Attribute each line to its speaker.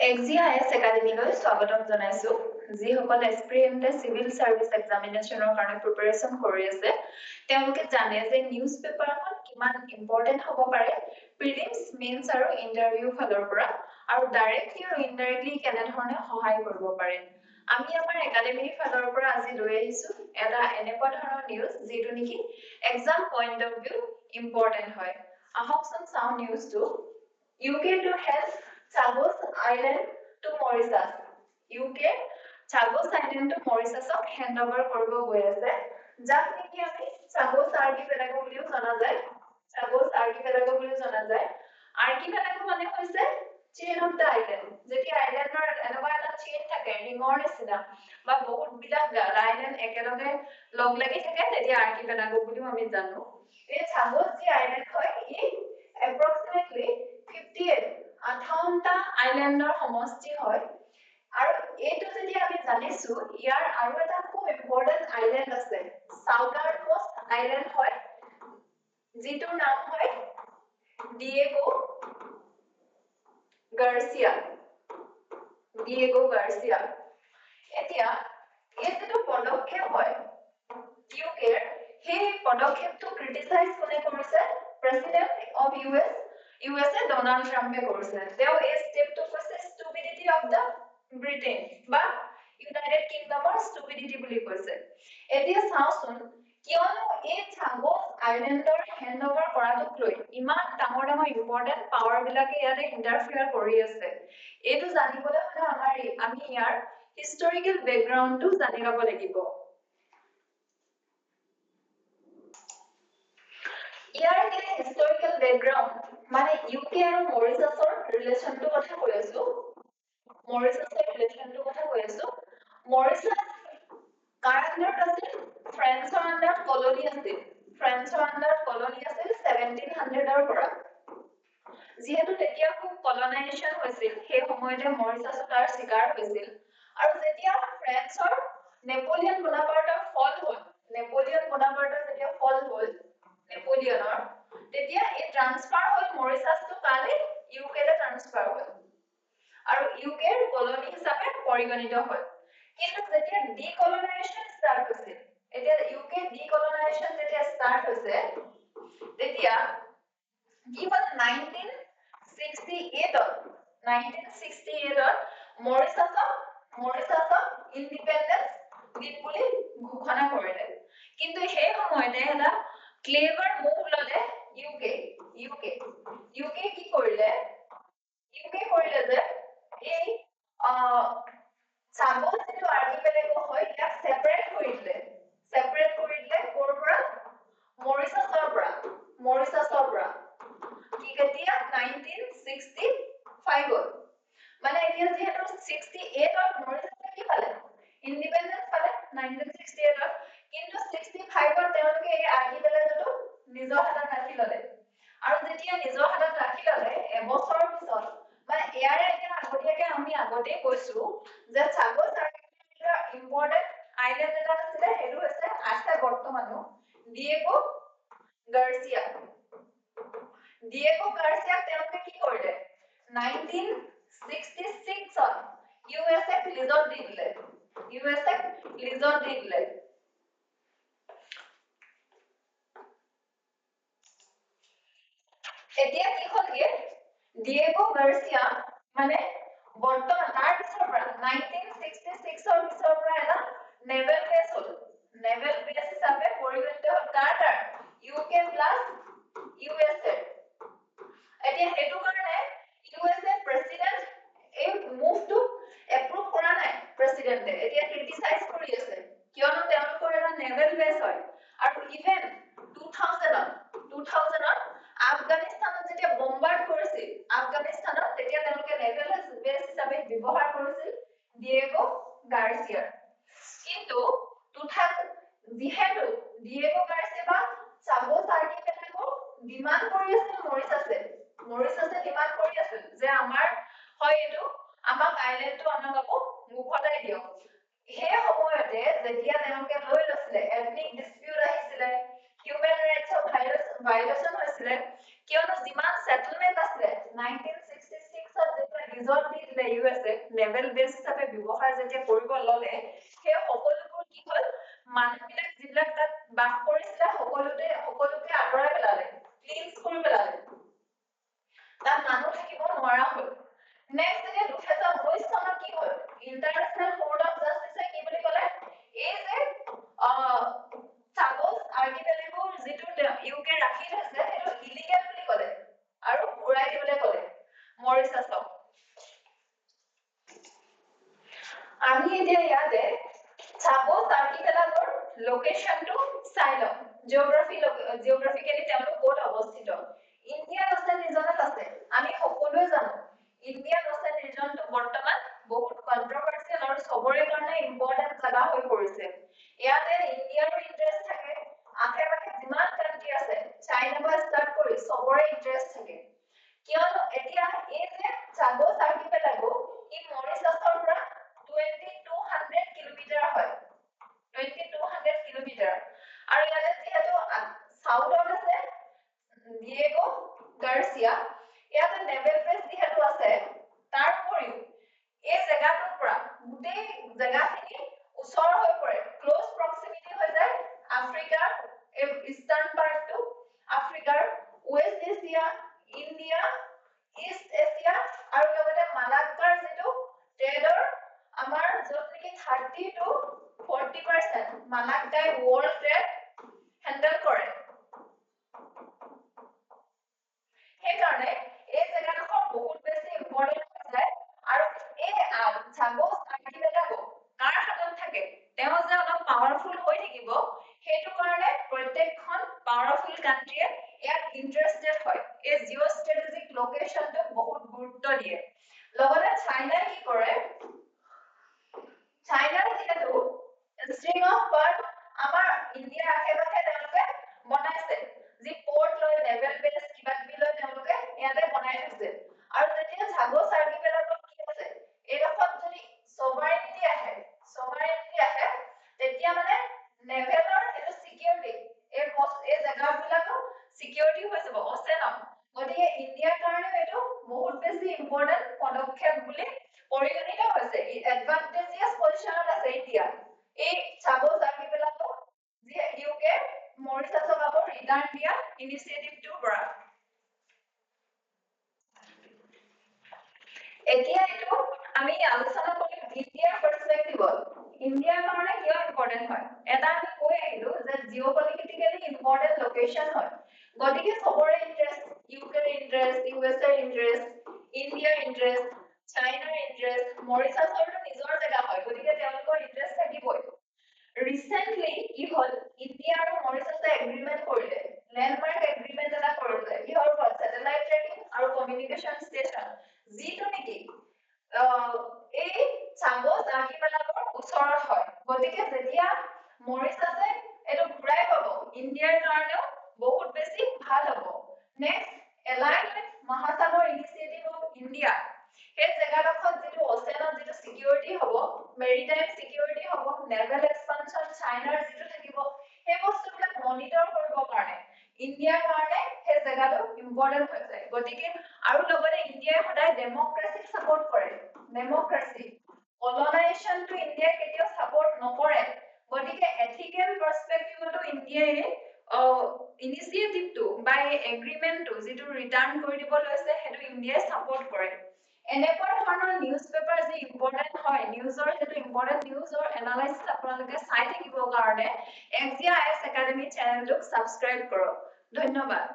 Speaker 1: এক্সিআইএছ একাডেমীলৈ স্বাগতম জনাইছো যিসকল এছপিৰিয়েণ্টে সিভিল সাৰ্ভিস এক্সামিনেশনৰ কাৰণে প্ৰিপাৰেচন কৰি আছে তেওঁলোকে জানে যে নিউজ পেপাৰখন কিমান ইম্পৰ্টেন্ট হ'ব পাৰে প্ৰিলিমছ মেইনছ আৰু ইন্টাৰভিউ ফালৰ পৰা আৰু ডাইৰেক্টলি আৰু ইনডাইৰেক্টলি কেনে ধৰণে সহায় কৰিব পাৰে আমি আমাৰ একাডেমীৰ ফালৰ পৰা আজি লৈ আহিছো এটা এনেকুৱা ধৰণৰ নিউজ যেটো নেকি exam point of view important হয় আহকচোন চাও নিউজটো UK to help Chagos Island to Mauritius. UK Chagos Island to Mauritius hand over কৰিব গৈ আছে যাক নেকি আমি Chagos Archipelago বুলিও জনা যায় Chagos Archipelago বুলিও জনা যায় Archipelago মানে হৈছে chain of the island যেটি আইল্যান্ডৰ এনেকুৱা এটা চেইন থাকে ৰিঙৰ নিচিনা বা বহুত বিলাক আইল্যান্ড একেলগে লগ লাগি থাকে তেতিয়া Archipelago বুলিও আমি জানো এই Chagos যি আইল্যান্ড হয় ই approximately 58টা আইল্যান্ডৰ সমষ্টি হয় আৰু এইটো যদি আমি জানিছো ইয়াৰ আৰু এটা খুব ইম্পৰ্টেন্ট আইল্যান্ড আছে সাউদাৰ্ণ মোস্ট আইল্যান্ড হয় যিটোৰ নাম হয় ডিয়েগো গাৰ্চিয়া এতিয়া এই যেটো পদক্ষেপ হয় ইউকেৰ সেই পদক্ষেপটো ক্ৰিটিসাইজ কোনে কৰিছে president of USA Donald Trump কৰিছে তেওঁ এই স্টেপটো কৈছে stupidity of the Britain বা United Kingdomৰ stupidity বুলি কৈছে এতিয়া চাওচোন কিয়নো এই Chagos আইল্যান্ডৰ হেণ্ডওভাৰ কৰাটোক লৈ ইমান ডাঙৰ ইম্পৰ্টেন্ট পাৱাৰ বিলাকে ইয়াতে ইন্টাৰফিয়াৰ কৰি আছে এইটো জানিবলৈ হলে আমি ইয়াৰ হিষ্টৰিকেল বেকগ্ৰাউণ্ডটো জানি লব লাগিব ইয়াৰ হিষ্টৰিকেল বেকগ্ৰাউণ্ড মানে ইউকে আৰু মৰিচাছৰ ৰিলেচনটো কথা কৈ আছো মৰিচাছ কাৰ আন্ডাৰত আছিল ফ্ৰেন্সৰ আন্ডাৰত কলনি আছিল 1700 ৰ পৰা যিহেতু তেতিয়া খুব কলনাইজেচন হৈছিল সেই সময়তে মৰিচাছ তাৰ শিকাৰ হৈছিল আৰু যেতিয়া ফ্ৰেন্সৰ নেপোলিয়ন বোনাপাৰ্টৰ ফল হ'ল নেপোলিয়নৰ তেতিয়া এই ট্ৰান্সফাৰ হ'ল মৰিচাছটো কালে ইউকেলে ট্ৰান্সফাৰ হ'ল আৰু ইউকেৰ কলনি হিচাপে পৰিগণিত হ'ল কিন্তু যেতিয়া ডিকলনাইজেচন ষ্টাৰ্ট হৈছিল এতিয়া ইউকে ডিকলনাইজেচন যেতিয়া ষ্টাৰ্ট হৈছে তেতিয়া কি হ'ল 1968 মৰিচাছক ইন্ডিপেন্ডেন্স দিম বুলি ঘোষণা কৰিলে কিন্তু সেই সময়তে এটা ক্লেভাৰ মুভ ললে ইউকে কি কৰিলে যে এই Chagos যেটো আৰ্কিপেলাগো হয় ইয়াক সেপাৰেট কৰি দিলে ক'ৰ পৰা মৰিচাছৰ পৰা কি কেতিয়া 1965 ত মানে এতিয়া যেহেতু 68 ত মৰিচাছে কি পালে ইন্ডিপেন্ডেন্স পালে 1968 ত কিন্তু 65 ত তেওঁলোকে এই আৰ্কিপেলাগোটো নিজৰ হাতত ৰাখি ললে আৰু যেতিয়া নিজৰ হাতত ৰাখি ললে এবছৰৰ পিছত মানে ইয়াৰে এতিয়া আগতীয়াকে আমি আগতে কৈছো যে Chagos আৰ্কিপেলাগোৰ ইম্পৰ্টেন্ট আইল্যান্ড এটা আছিলে হেতু আছে আছে বৰ্তমানো ডিয়েগো গাৰ্চিয়া তেওঁলোকে কি কৰিলে 1966 ত ইউএসএ লিজত দি দিলে এতিয়া কি হ'লগে ডিয়েগো গাৰ্চিয়া মানে বৰ্তমান তাৰ পিছৰ পৰা 1966 ৰ পিছৰ পৰা এটা নেভেল বেছ হিচাপে পৰিগণিত হ'ল কাৰ ইউকে প্লাস ইউএসএ এতিয়া হেতু কাৰণে ইউএসএ প্ৰেসিডেন্ট এই মুভটো এপ্ৰুভ কৰা নাই প্ৰেসিডেন্টে এতিয়া ক্ৰিটিসাইজ কৰি আছে কিয়নো তেওঁলোকৰ এটা নেভেল বেছ হয় আৰু ইভেন 2000 আফগানিস্তানত যেতিয়া বম্বাৰ্ড কৰিছিল তেতিয়া তেওঁলোকে নেভেল বেছ হিচাপে ব্যৱহাৰ কৰিছিল ডিয়েগো গাৰ্চিয়া কিন্তু যিহেতু ডিয়েগো গাৰ্চিয়া বা Chagos আৰ্কিপেলাগো ডিমান্ড কৰি আছিল মৰিচাছে ডিমান্ড কৰি আছিল যে আমাৰ হয় এটো আমাক আইল্যান্ডটো আমাক মুখতাই দিয়ক সেই সময়তে যেতিয়া তেওঁলোকে লৈ লৈছিলে এথনিক ডিসপিউট আহিছিলে হিউম্যান ৰাইটছৰ ভায়োলেশন হৈছিলে কিয়নো যিমান সেটেলমেন্ট আছে 1966 ত যেতিয়া ৰিজল্ট দিলে যেতিয়া ইউএসএ নেভেল বেস হিচাপে ব্যৱহাৰ যেতিয়া কৰিব ললে সেই সকলোবোৰ কি হল মানুহবিলাক যিবিলাক তাত বাস কৰিছিলে সকলোকে আঁতৰাই পেলালে ক্লিনছ কৰি পেলালে তাত মানুহ থাকিব নোৱাৰা হ'ল নেক্সট যেতিয়া 2019 চনত কি হ'ল ইন্টাৰনেশ্যনেল কোৰ্ট অফ জাস্টিছে কি বুলি ক'লে এই যে চাগোছ আৰ্কিপেলাগো যিটো ইউকে ৰাখি থৈছে সেইটো ইলিগেল বুলি ক'লে আৰু ঘূৰাই দিবলৈ ক'লে মৰিচাছক আমি এতিয়া ইয়াতে চাগোছ আৰ্কিপেলাগোৰ লোকেশনটো চাই লম জিওগ্ৰাফিকেলি তেওঁলোক ক'ত অৱস্থিত ইণ্ডিয়ান অ'চেন ৰিজনত আছে আমি সকলোৱে জানো ইণ্ডিয়ান অ'চেন ৰিজনটো বৰ্তমান বহুত কন্ট্ৰভাৰ্চিয়েল আৰু সবৰে কাৰণে ইম্পৰ্টেন্ট জাগা হৈ পৰিছে ইয়াতে ইণ্ডিয়াৰো ইন্টাৰেষ্ট থাকে আশে-পাশে যিমান কান্ট্ৰি আছে চাইনাৰ পৰা ষ্টাৰ্ট কৰি সবৰে ইন্টাৰেষ্ট থাকে কিয়নো এতিয়া এই যে চাগোছ আৰ্কিপেলাগো ই মৰিচাছৰ পৰা 2200 কিলোমিটাৰ হয় 2200 কিলোমিটাৰ আৰু ইয়াতে যিহেতু সাউথত আছে ডিয়েগো গাৰ্চিয়া ইয়াতে নেভেল বেস যিহেতু আছে তাৰ উপৰিও এই জায়গাটোৰ পৰা গোটেই জায়গাখিনি ওচৰ হৈ পৰে ক্লোজ প্ৰক্সিমিটি হৈ যায় আফ্ৰিকাৰ ইষ্টাৰ্ণ পাৰ্টটো আফ্ৰিকাৰ west Asia India east Asia আৰু লগতে মালাক্কাৰ যিটো ট্ৰেডৰ আমাৰ যত নেকি 30 to 40% মালাক্কাই ৱৰ্ল্ড ট্ৰেড হেণ্ডেল কৰে সেইকাৰণে এই জায়গাডোখৰ বহুত বেছি ইম্পৰ্টেন্ট হৈ যায় আৰু এই চাগোছ আৰ্কিপেলাগো কাৰ হাতত থাকে তেওঁ যে অলপ পাৱাৰফুল হৈ থাকিব সেইটো কাৰণে প্ৰত্যেকখন পাৱাৰফুল কান্ট্ৰিয়ে ইয়াত ইন্টাৰেষ্টেড হয় এই জিও ষ্ট্ৰেটেজিক লোকেশনটো বহুত গুৰুত্ব দিয়ে লগতে চাইনাই কি কৰে চাইনাৰ যিহেতু ষ্ট্ৰিং অফ পাৰ্ট আমাৰ ইণ্ডিয়াৰ আশে-পাশে তেওঁলোকে বনাইছে যি পৰ্ট লৈ নেভেল বেস কিবা কিবি লৈ তেওঁলোকে ইয়াতে বনাই থৈছে আৰু যেতিয়া চাগোছ আৰ্কিপেলাগোত কি আছে এইডোখৰত যদি সভাৰেনিটি আহে তেতিয়া মানে নেভেলৰ এটো সিকিউৰিটি এই জায়গাবিলাকো সিকিউৰিটি হৈ যাব অচেনত গতিকে ইণ্ডিয়াৰ কাৰণে এটো বহুত বেছি ইম্পৰ্টেন্ট পদক্ষেপ বুলি পৰিগণিত হৈছে এডভান্টেজিয়াছ পজিশনত আছে ইণ্ডিয়া এই চাগোছ আৰ্কিপেলাগো যি ইউকে মৰিচাছক আকৌ ৰিটাৰ্ণ দিয়া ইনিচিয়েটিভটোৰ পৰা এতিয়া এটো আমি আলোচনা কৰিম ইণ্ডিয়াৰ পাৰ্সপেক্টিভত ইণ্ডিয়াৰ কাৰণে কিয় ইম্পৰ্টেন্ট হয় এটা আমি কৈ আহিলো যে জিঅ'পলিটিক্যালি ইম্পৰ্টেন্ট লোকেশন হয় গতিকে সবৰে ইন্টাৰেষ্ট ইউকেৰ ইন্টাৰেষ্ট ইউএছএৰ ইন্টাৰেষ্ট ইণ্ডিয়াৰ ইন্টাৰেষ্ট চাইনাৰ ইন্টাৰেষ্ট মৰিচাছৰটো নিজৰ জায়গা হয় গতিকে তেওঁলোকৰ ইন্টাৰেষ্ট থাকিবই ৰিসেন্টলি কি হল ইণ্ডিয়া আৰু মৰিচাছে এগ্ৰিমেন্ট কৰিলে ল্যান্ডমাৰ্ক এগ্ৰিমেন্ট এটা কৰিলে কিহৰ ওপৰত স্যাটেলাইট ট্ৰেকিং আৰু কমিউনিকেশন ষ্টেচন যিটো নেকি এই চাগোছ আৰ্কিপেলাগোৰ ওচৰত হয় গতিকে যেতিয়া মৰিচাছে এটো ঘূৰাই পাব ইণ্ডিয়াৰ কাৰণেও বহুত বেছি ভাল হ'ব নেক্সট এলাইন উইথ মহাসাগৰ ইনিচিয়েটিভ অফ ইণ্ডিয়া এই জায়গাডোখৰত যিটো অচেনত যিটো সিকিউৰিটি হ'ব মেৰিটাইম সিকিউৰিটি হ'ব নেভেল এক্সপানশন চাইনাৰ যিটো থাকিব সেই বস্তুবিলাক মনিটৰ কৰিব কাৰণে ইণ্ডিয়াৰ কাৰণে সেই জায়গাটো ইম্পৰ্টেন্ট হৈ যায় গতিকে আৰু লগতে ইণ্ডিয়াই সদায় ডেমক্ৰেসিক সাপোৰ্ট কৰে ডেমক্ৰেসি কলোনাইজেশন টু ইণ্ডিয়া কেতিয়াও সাপোৰ্ট নকৰে গতিকে এথিক্যাল পাৰ্সপেক্টিভটো ইণ্ডিয়াই ইনিচিয়েটিভটো বাই এগ্ৰিমেন্টটো যিটো ৰিটাৰ্ণ কৰি দিব লৈছে হেতু ইণ্ডিয়াই সাপোৰ্ট কৰে এনেকুৱা ধৰণৰ নিউজ পেপাৰ যি ইম্পৰ্টেন্ট হয় নিউজৰ যেটো ইম্পৰ্টেন্ট নিউজৰ এনালাইসিস আপোনালোকে চাই থাকিবৰ কাৰণে এক্সিয়া আইএছ একাডেমি চেনেলটোক সাবস্ক্ৰাইব কৰক ধন্যবাদ